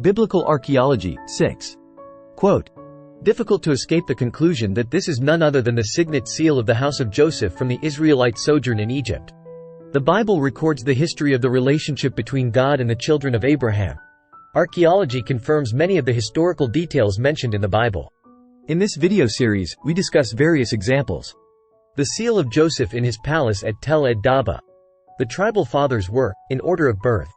Biblical Archaeology, 6. Quote, "Difficult to escape the conclusion that this is none other than the signet seal of the house of Joseph from the Israelite sojourn in Egypt. The Bible records the history of the relationship between God and the children of Abraham. Archaeology confirms many of the historical details mentioned in the Bible. In this video series, we discuss various examples. The seal of Joseph in his palace at Tell Ed-Daba. The tribal fathers were, in order of birth,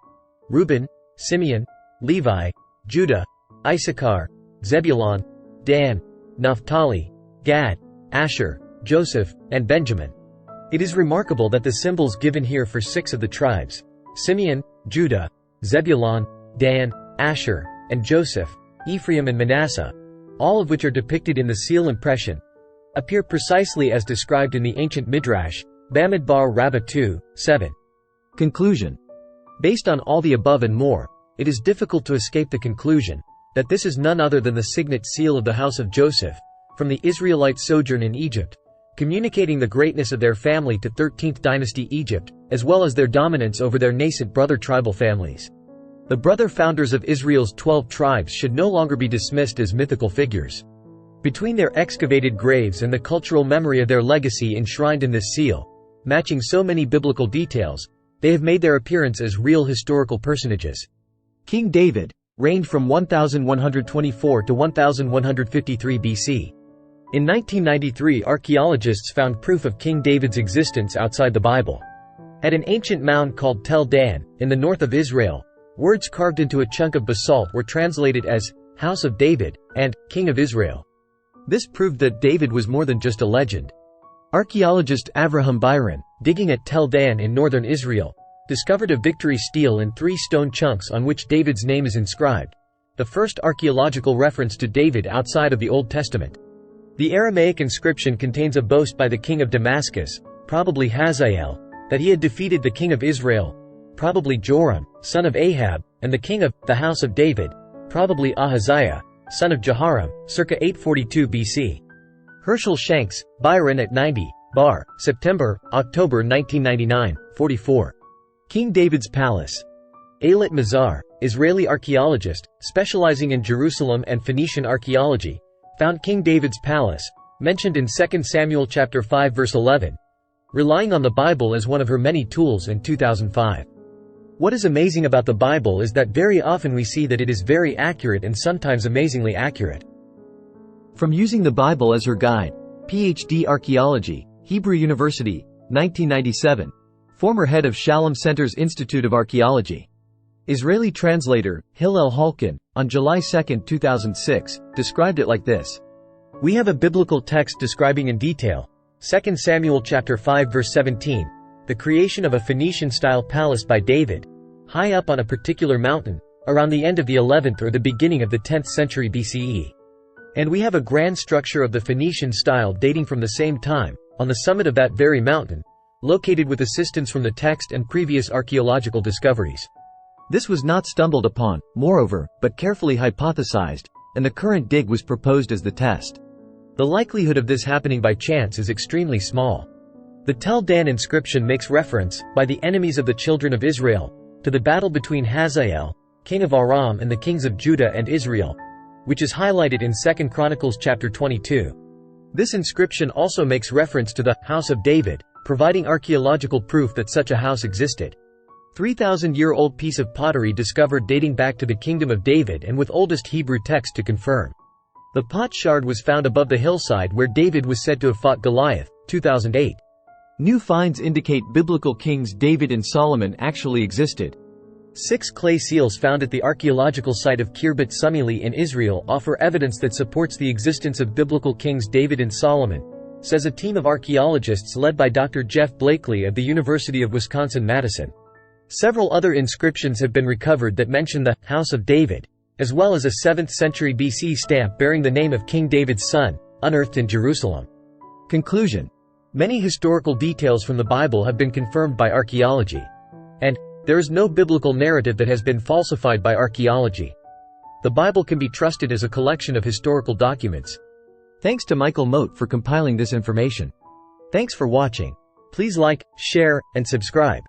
Reuben, Simeon, Levi, Judah, Issachar, Zebulun, Dan, Naphtali, Gad, Asher, Joseph, and Benjamin. It is remarkable that the symbols given here for 6 of the tribes, Simeon, Judah, Zebulun, Dan, Asher, and Joseph, Ephraim and Manasseh, all of which are depicted in the seal impression, appear precisely as described in the ancient Midrash, Bamidbar Rabbah 2:7. Conclusion. Based on all the above and more, it is difficult to escape the conclusion that this is none other than the signet seal of the house of Joseph, from the Israelite sojourn in Egypt, communicating the greatness of their family to 13th dynasty Egypt, as well as their dominance over their nascent brother tribal families. The brother founders of Israel's 12 tribes should no longer be dismissed as mythical figures. Between their excavated graves and the cultural memory of their legacy enshrined in this seal, matching so many biblical details, they have made their appearance as real historical personages. King David reigned from 1124 to 1153 BC. In 1993, archaeologists found proof of King David's existence outside the Bible. At an ancient mound called Tel Dan, in the north of Israel, words carved into a chunk of basalt were translated as House of David and King of Israel. This proved that David was more than just a legend. Archaeologist Avraham Byron, digging at Tel Dan in northern Israel, discovered a victory stele in 3 stone chunks on which David's name is inscribed, the first archaeological reference to David outside of the Old Testament. The Aramaic inscription contains a boast by the king of Damascus, probably Hazael, that he had defeated the king of Israel, probably Joram, son of Ahab, and the king of the house of David, probably Ahaziah, son of Jehoram, circa 842 BC. Herschel Shanks, Byron at 90, Bar, September, October 1999, 44. King David's Palace. Eilat Mazar, Israeli archaeologist, specializing in Jerusalem and Phoenician archaeology, found King David's palace, mentioned in 2 Samuel chapter 5 verse 11, relying on the Bible as one of her many tools in 2005. What is amazing about the Bible is that very often we see that it is very accurate and sometimes amazingly accurate. From using the Bible as her guide, Ph.D. Archaeology, Hebrew University, 1997. Former head of Shalom Center's Institute of Archaeology. Israeli translator, Hillel Halkin, on July 2, 2006, described it like this. We have a biblical text describing in detail, 2 Samuel chapter 5 verse 17, the creation of a Phoenician-style palace by David, high up on a particular mountain, around the end of the 11th or the beginning of the 10th century BCE. And we have a grand structure of the Phoenician style dating from the same time, on the summit of that very mountain, located with assistance from the text and previous archaeological discoveries. This was not stumbled upon, moreover, but carefully hypothesized, and the current dig was proposed as the test. The likelihood of this happening by chance is extremely small. The Tel Dan inscription makes reference, by the enemies of the children of Israel, to the battle between Hazael, king of Aram, and the kings of Judah and Israel, which is highlighted in 2 Chronicles chapter 22. This inscription also makes reference to the House of David, providing archaeological proof that such a house existed. 3,000-year-old piece of pottery discovered dating back to the Kingdom of David and with oldest Hebrew text to confirm. The pot shard was found above the hillside where David was said to have fought Goliath, 2008. New finds indicate biblical kings David and Solomon actually existed. 6 clay seals found at the archaeological site of Khirbet Sumili in Israel offer evidence that supports the existence of biblical kings David and Solomon, says a team of archaeologists led by Dr. Jeff Blakely of the University of Wisconsin-Madison. Several other inscriptions have been recovered that mention the House of David, as well as a 7th century BC stamp bearing the name of King David's son, unearthed in Jerusalem. Conclusion. Many historical details from the Bible have been confirmed by archaeology. And there is no biblical narrative that has been falsified by archaeology. The Bible can be trusted as a collection of historical documents. Thanks to Michael Moat for compiling this information. Thanks for watching. Please like, share, and subscribe.